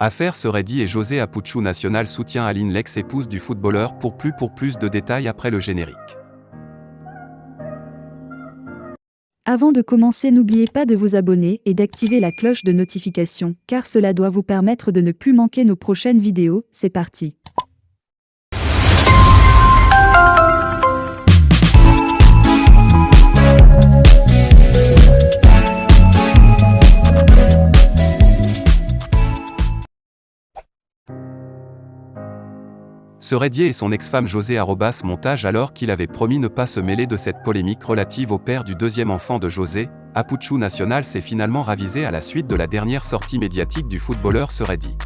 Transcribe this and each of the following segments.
Affaire Seredi et José Apuchu Nacional soutient Aline, l'ex-épouse du footballeur, pour plus de détails après le générique. Avant de commencer, n'oubliez pas de vous abonner et d'activer la cloche de notification, car cela doit vous permettre de ne plus manquer nos prochaines vidéos. C'est parti. Seredi et son ex-femme José montage alors qu'il avait promis ne pas se mêler de cette polémique relative au père du deuxième enfant de José. Apuchu Nacional s'est finalement ravisé à la suite de la dernière sortie médiatique du footballeur Seredi.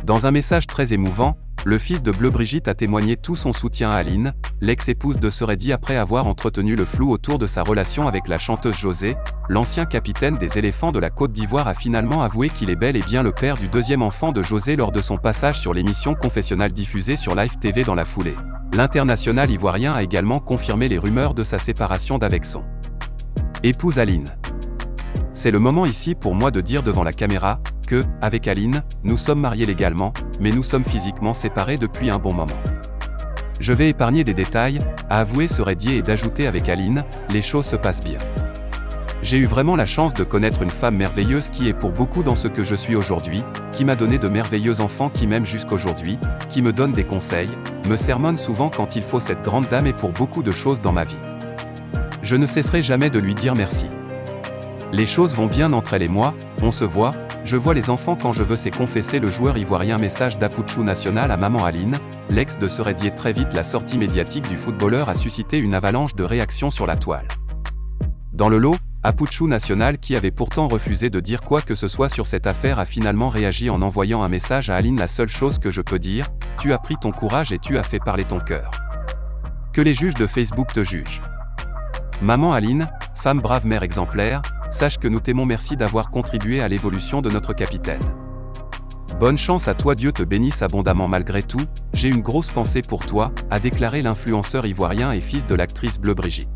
Dans un message très émouvant, le fils de Bleu Brigitte a témoigné tout son soutien à Aline, l'ex-épouse de Seredi, après avoir entretenu le flou autour de sa relation avec la chanteuse José. L'ancien capitaine des éléphants de la Côte d'Ivoire a finalement avoué qu'il est bel et bien le père du deuxième enfant de José lors de son passage sur l'émission confessionnelle diffusée sur Live TV dans la foulée. L'international ivoirien a également confirmé les rumeurs de sa séparation d'avec son épouse Aline. C'est le moment ici pour moi de dire devant la caméra que, avec Aline, nous sommes mariés légalement, mais nous sommes physiquement séparés depuis un bon moment. Je vais épargner des détails, a avoué Seredi, et d'ajouter: avec Aline, les choses se passent bien. J'ai eu vraiment la chance de connaître une femme merveilleuse qui est pour beaucoup dans ce que je suis aujourd'hui, qui m'a donné de merveilleux enfants qui m'aiment jusqu'aujourd'hui, qui me donne des conseils, me sermonne souvent quand il faut. Cette grande dame est pour beaucoup de choses dans ma vie. Je ne cesserai jamais de lui dire merci. Les choses vont bien entre elle et moi, on se voit, je vois les enfants quand je veux, s'est confessé le joueur ivoirien. Message d'Apuchu Nacional à maman Aline, l'ex de Seredi. Très vite, la sortie médiatique du footballeur a suscité une avalanche de réactions sur la toile. Dans le lot, Apuchu Nacional, qui avait pourtant refusé de dire quoi que ce soit sur cette affaire, a finalement réagi en envoyant un message à Aline: la seule chose que je peux dire, tu as pris ton courage et tu as fait parler ton cœur. Que les juges de Facebook te jugent. Maman Aline, femme brave, mère exemplaire, sache que nous t'aimons, merci d'avoir contribué à l'évolution de notre capitaine. Bonne chance à toi, Dieu te bénisse abondamment. Malgré tout, j'ai une grosse pensée pour toi, a déclaré l'influenceur ivoirien et fils de l'actrice Bleu Brigitte.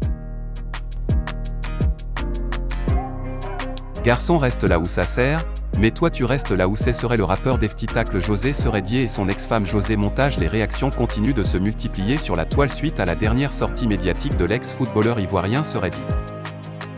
Garçon reste là où ça sert, mais toi tu restes là où c'est, serait le rappeur Defty tacle José Seredi et son ex-femme José montage. Les réactions continuent de se multiplier sur la toile suite à la dernière sortie médiatique de l'ex-footballeur ivoirien Seredi.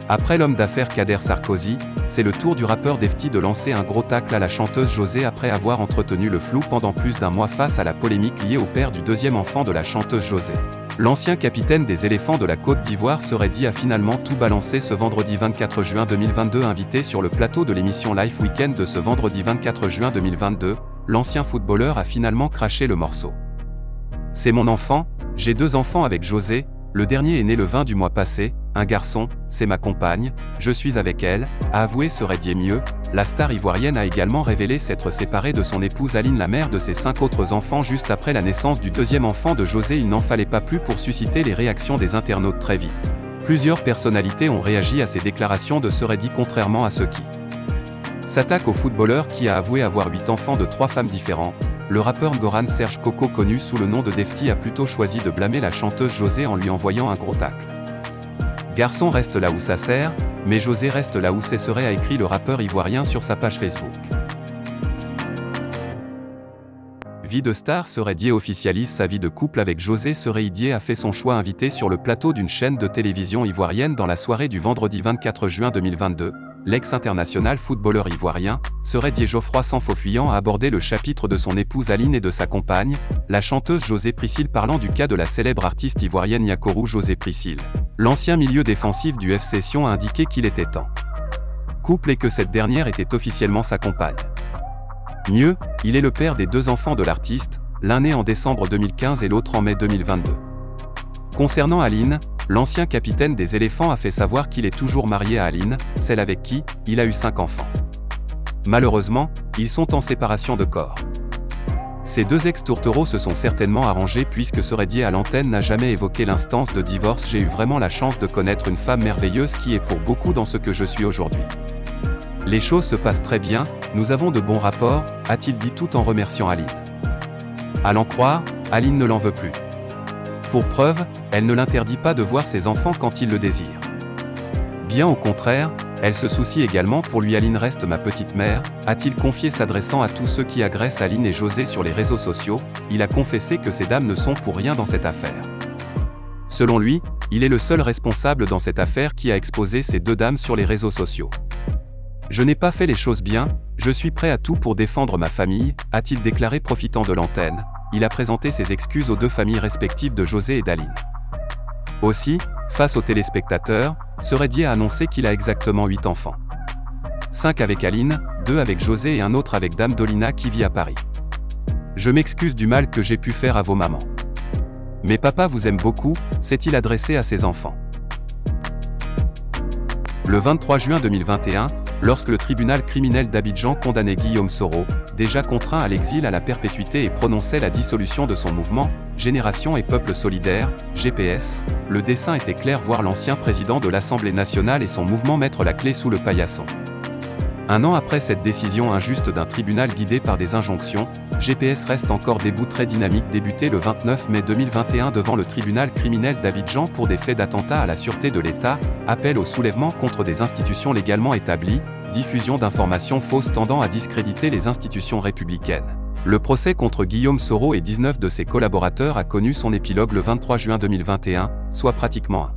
Après l'homme d'affaires Kader Sarkozy, c'est le tour du rappeur Defty de lancer un gros tacle à la chanteuse José après avoir entretenu le flou pendant plus d'un mois face à la polémique liée au père du deuxième enfant de la chanteuse José. L'ancien capitaine des éléphants de la Côte d'Ivoire Seredi a finalement tout balancé ce vendredi 24 juin 2022. Invité sur le plateau de l'émission Life Weekend de ce vendredi 24 juin 2022, l'ancien footballeur a finalement craché le morceau. C'est mon enfant, j'ai 2 enfants avec José, le dernier est né le 20 du mois passé, un garçon, c'est ma compagne, je suis avec elle, a avoué Seredi. Mieux, la star ivoirienne a également révélé s'être séparée de son épouse Aline, la mère de ses 5 autres enfants, juste après la naissance du deuxième enfant de José. Il n'en fallait pas plus pour susciter les réactions des internautes très vite. Plusieurs personnalités ont réagi à ces déclarations de Seredi, contrairement à ceux qui s'attaquent au footballeur qui a avoué avoir 8 enfants de 3 femmes différentes. Le rappeur Ngoran Serge Coco, connu sous le nom de Defty, a plutôt choisi de blâmer la chanteuse José en lui envoyant un gros tacle. Garçon reste là où ça sert, mais José reste là où c'est, serait, a écrit le rappeur ivoirien sur sa page Facebook. Vie de star, Seredi officialise sa vie de couple avec José. Seredi a fait son choix, invité sur le plateau d'une chaîne de télévision ivoirienne dans la soirée du vendredi 24 juin 2022. L'ex-international footballeur ivoirien, Seredi Geoffroy sans faux fuyant, a abordé le chapitre de son épouse Aline et de sa compagne, la chanteuse José Priscille, parlant du cas de la célèbre artiste ivoirienne Yakourou José Priscille. L'ancien milieu défensif du FC Sion a indiqué qu'il était en couple et que cette dernière était officiellement sa compagne. Mieux, il est le père des 2 enfants de l'artiste, l'un né en décembre 2015 et l'autre en mai 2022. Concernant Aline, l'ancien capitaine des éléphants a fait savoir qu'il est toujours marié à Aline, celle avec qui il a eu 5 enfants. Malheureusement, ils sont en séparation de corps. Ces 2 ex-tourtereaux se sont certainement arrangés, puisque Seredi à l'antenne n'a jamais évoqué l'instance de divorce. J'ai eu vraiment la chance de connaître une femme merveilleuse qui est pour beaucoup dans ce que je suis aujourd'hui. Les choses se passent très bien, nous avons de bons rapports, a-t-il dit tout en remerciant Aline. À l'en croire, Aline ne l'en veut plus. Pour preuve, elle ne l'interdit pas de voir ses enfants quand il le désire. Bien au contraire, Elle se soucie également pour lui. Aline reste ma petite mère, a-t-il confié s'adressant à tous ceux qui agressent Aline et José sur les réseaux sociaux. Il a confessé que ces dames ne sont pour rien dans cette affaire. Selon lui, il est le seul responsable dans cette affaire qui a exposé ces deux dames sur les réseaux sociaux. Je n'ai pas fait les choses bien, je suis prêt à tout pour défendre ma famille, a-t-il déclaré profitant de l'antenne. Il a présenté ses excuses aux deux familles respectives de José et d'Aline. Aussi, face aux téléspectateurs, Seredi a annoncé qu'il a exactement 8 enfants. 5 avec Aline, 2 avec José et un autre avec Dame Dolina qui vit à Paris. Je m'excuse du mal que j'ai pu faire à vos mamans. Mais papa vous aime beaucoup, s'est-il adressé à ses enfants. Le 23 juin 2021, lorsque le tribunal criminel d'Abidjan condamnait Guillaume Soro, déjà contraint à l'exil à la perpétuité et prononçait la dissolution de son mouvement, Génération et Peuple Solidaire, GPS, le dessein était clair, voir l'ancien président de l'Assemblée nationale et son mouvement mettre la clé sous le paillasson. Un an après cette décision injuste d'un tribunal guidé par des injonctions, GPS reste encore debout, très dynamique, débuté le 29 mai 2021 devant le tribunal criminel d'Abidjan pour des faits d'attentat à la sûreté de l'État, appel au soulèvement contre des institutions légalement établies, diffusion d'informations fausses tendant à discréditer les institutions républicaines. Le procès contre Guillaume Soro et 19 de ses collaborateurs a connu son épilogue le 23 juin 2021, soit pratiquement un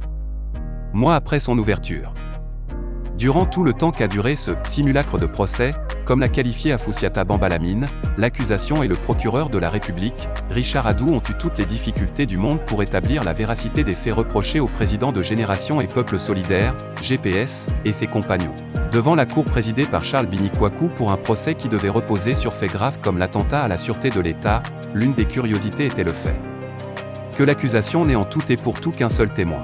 mois après son ouverture. Durant tout le temps qu'a duré ce « simulacre de procès », comme l'a qualifié Afoussiata Bambalamine, l'accusation et le procureur de la République, Richard Adou, ont eu toutes les difficultés du monde pour établir la véracité des faits reprochés au président de Génération et Peuple Solidaire, GPS, et ses compagnons. Devant la cour présidée par Charles Binikwakou pour un procès qui devait reposer sur faits graves comme l'attentat à la sûreté de l'État, l'une des curiosités était le fait que l'accusation n'ait en tout et pour tout qu'un seul témoin.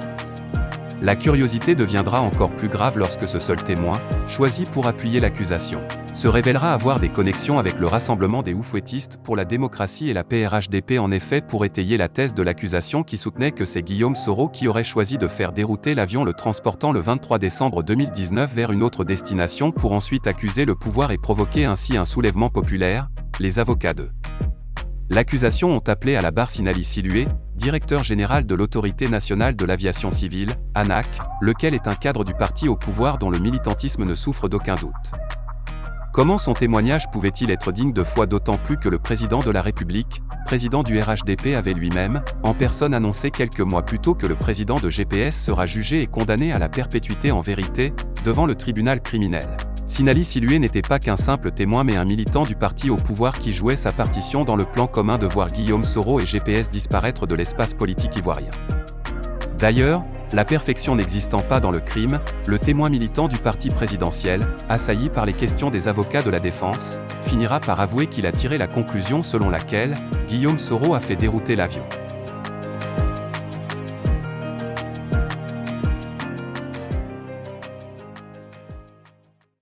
La curiosité deviendra encore plus grave lorsque ce seul témoin, choisi pour appuyer l'accusation, se révélera avoir des connexions avec le Rassemblement des Oufouettistes pour la démocratie et la PRHDP. En effet, pour étayer la thèse de l'accusation qui soutenait que c'est Guillaume Soro qui aurait choisi de faire dérouter l'avion le transportant le 23 décembre 2019 vers une autre destination pour ensuite accuser le pouvoir et provoquer ainsi un soulèvement populaire, les avocats de l'accusation ont appelé à la barre Sinali Silué, directeur général de l'Autorité nationale de l'aviation civile, ANAC, lequel est un cadre du parti au pouvoir dont le militantisme ne souffre d'aucun doute. Comment son témoignage pouvait-il être digne de foi, d'autant plus que le président de la République, président du RHDP, avait lui-même, en personne, annoncé quelques mois plus tôt que le président de GPS sera jugé et condamné à la perpétuité en vérité, devant le tribunal criminel. Sinali Silué n'était pas qu'un simple témoin mais un militant du parti au pouvoir qui jouait sa partition dans le plan commun de voir Guillaume Soro et GPS disparaître de l'espace politique ivoirien. D'ailleurs, la perfection n'existant pas dans le crime, le témoin militant du parti présidentiel, assailli par les questions des avocats de la défense, finira par avouer qu'il a tiré la conclusion selon laquelle Guillaume Soro a fait dérouter l'avion.